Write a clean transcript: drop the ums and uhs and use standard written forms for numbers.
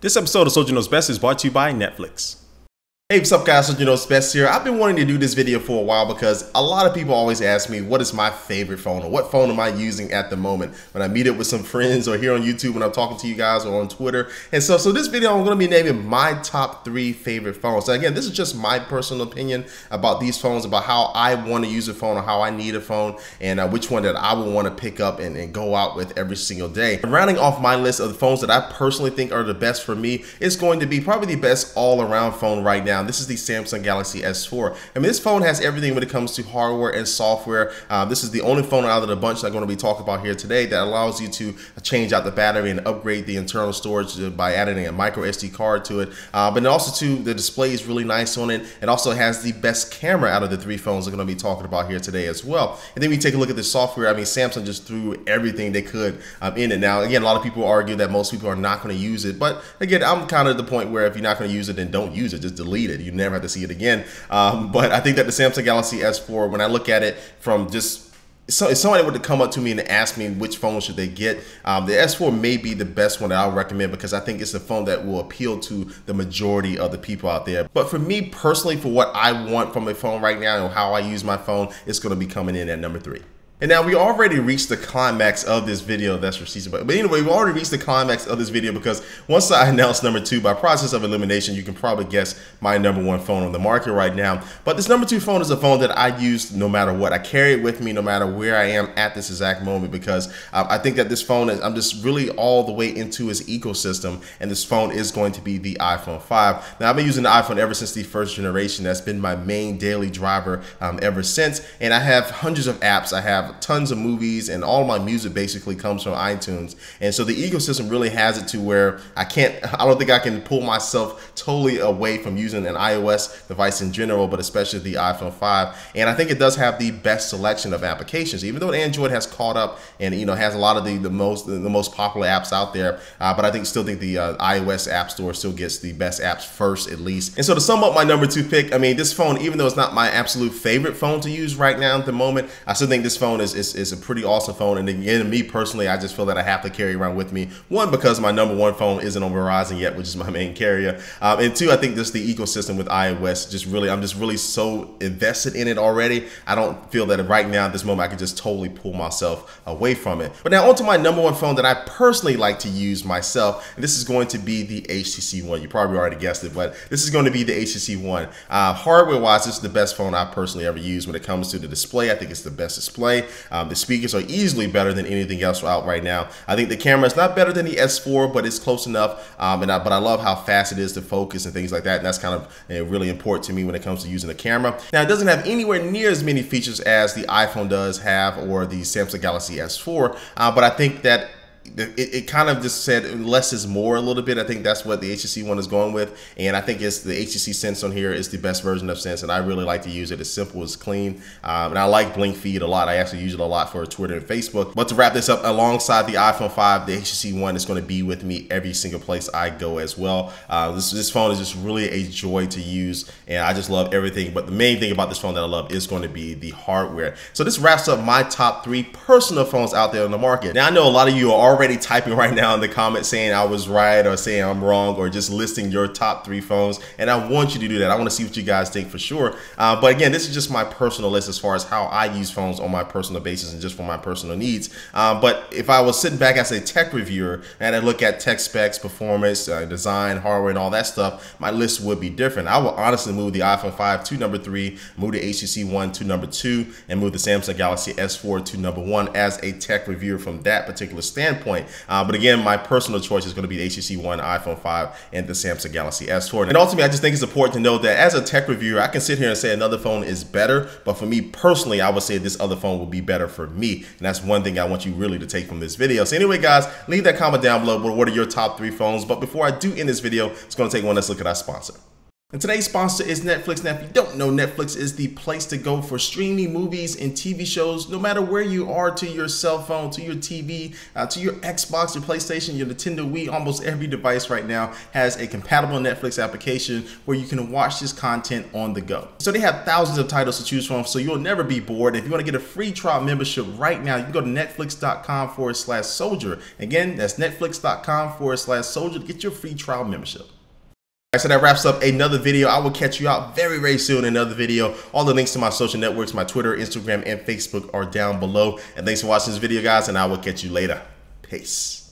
This episode of Soldier Knows Best is brought to you by Netflix. Hey, what's up guys, Soldier Knows Best here. I've been wanting to do this video for a while because a lot of people always ask me what is my favorite phone or what phone am I using at the moment when I meet up with some friends or here on YouTube when I'm talking to you guys or on Twitter. And so this video I'm going to be naming my top 3 favorite phones. So again, this is just my personal opinion about these phones, about how I want to use a phone or how I need a phone, and which one that I would want to pick up and go out with every single day. And rounding off my list of the phones that I personally think are the best for me is going to be probably the best all-around phone right now. This is the Samsung Galaxy S4. I mean, this phone has everything when it comes to hardware and software. This is the only phone out of the bunch that I'm going to be talking about here today that allows you to change out the battery and upgrade the internal storage by adding a micro SD card to it. But also too, the display is really nice on it. It also has the best camera out of the 3 phones I'm going to be talking about here today as well. And then we take a look at the software. I mean, Samsung just threw everything they could in it. Now, again, a lot of people argue that most people are not going to use it. But again, I'm kind of at the point where if you're not going to use it, then don't use it. Just delete it. You never have to see it again. But I think that the Samsung Galaxy S4, when I look at it from just, so if somebody were to come up to me and ask me which phone should they get, the S4 may be the best one that I would recommend because I think it's a phone that will appeal to the majority of the people out there. But for me personally, for what I want from a phone right now and how I use my phone, it's going to be coming in at number 3. And now we already reached the climax of this video. That's received. But anyway, we already reached the climax of this video because once I announced number 2, by process of elimination, you can probably guess my number 1 phone on the market right now. But this number 2 phone is a phone that I use no matter what. I carry it with me no matter where I am at this exact moment because I think that this phone is, I'm just really all the way into its ecosystem, and this phone is going to be the iPhone 5. Now, I've been using the iPhone ever since the first generation. That's been my main daily driver ever since. And I have hundreds of apps. I have tons of movies, and all my music basically comes from iTunes. And so the ecosystem really has it to where I don't think I can pull myself totally away from using an iOS device in general, but especially the iPhone 5. And I think it does have the best selection of applications, even though Android has caught up and has a lot of the most popular apps out there. But I still think the iOS App Store still gets the best apps first, at least. And so to sum up my number 2 pick, I mean, this phone, even though it's not my absolute favorite phone to use right now at the moment, I still think this phone is a pretty awesome phone. And again, me personally, I just feel that I have to carry around with me. 1, because my number 1 phone isn't on Verizon yet, which is my main carrier. And 2, I think just the ecosystem with iOS, I'm just really so invested in it already. I don't feel that right now at this moment I could just totally pull myself away from it. But now onto my number 1 phone that I personally like to use myself. And this is going to be the HTC One. You probably already guessed it, but this is going to be the HTC One. Hardware wise, this is the best phone I personally ever used when it comes to the display. I think it's the best display. The speakers are easily better than anything else out right now. I think the camera is not better than the S4, but it's close enough. But I love how fast it is to focus and things like that. And that's kind of really important to me when it comes to using the camera. Now, it doesn't have anywhere near as many features as the iPhone does have or the Samsung Galaxy S4. But I think that it kind of just said less is more a little bit. I think that's what the HTC One is going with, and I think it's the HTC Sense on here is the best version of Sense, and I really like to use it. It's simple, it's clean, and I like Blink Feed a lot. I actually use it a lot for Twitter and Facebook. But to wrap this up, alongside the iPhone 5, the HTC One is going to be with me every single place I go as well. This phone is just really a joy to use, and I just love everything. But the main thing about this phone that I love is going to be the hardware. So this wraps up my top 3 personal phones out there on the market. Now, I know a lot of you are already typing right now in the comments saying I was right or saying I'm wrong or just listing your top 3 phones, and I want you to do that. I want to see what you guys think for sure. But again, this is just my personal list as far as how I use phones on my personal basis and just for my personal needs. But if I was sitting back as a tech reviewer and I look at tech specs, performance, design, hardware, and all that stuff, my list would be different. I will honestly move the iPhone 5 to number 3, move the HTC One to number 2, and move the Samsung Galaxy S4 to number 1 as a tech reviewer from that particular standpoint. But again, my personal choice is going to be the HTC One, iPhone 5, and the Samsung Galaxy S4. And ultimately, I just think it's important to know that as a tech reviewer, I can sit here and say another phone is better, but for me personally, I would say this other phone will be better for me. And that's one thing I want you really to take from this video. So anyway, guys, leave that comment down below. What are your top 3 phones? But before I do end this video, it's going to take one. Let's look at our sponsor. And today's sponsor is Netflix. Now, if you don't know, Netflix is the place to go for streaming movies and TV shows, no matter where you are, to your cell phone, to your TV, to your Xbox, your PlayStation, your Nintendo Wii. Almost every device right now has a compatible Netflix application where you can watch this content on the go. So they have thousands of titles to choose from, so you'll never be bored. If you want to get a free trial membership right now, you can go to netflix.com/soldier. Again, that's netflix.com/soldier to get your free trial membership. So that wraps up another video. I will catch you out very, very soon in another video. All the links to my social networks, my Twitter, Instagram, and Facebook are down below. And thanks for watching this video, guys, and I will catch you later. Peace.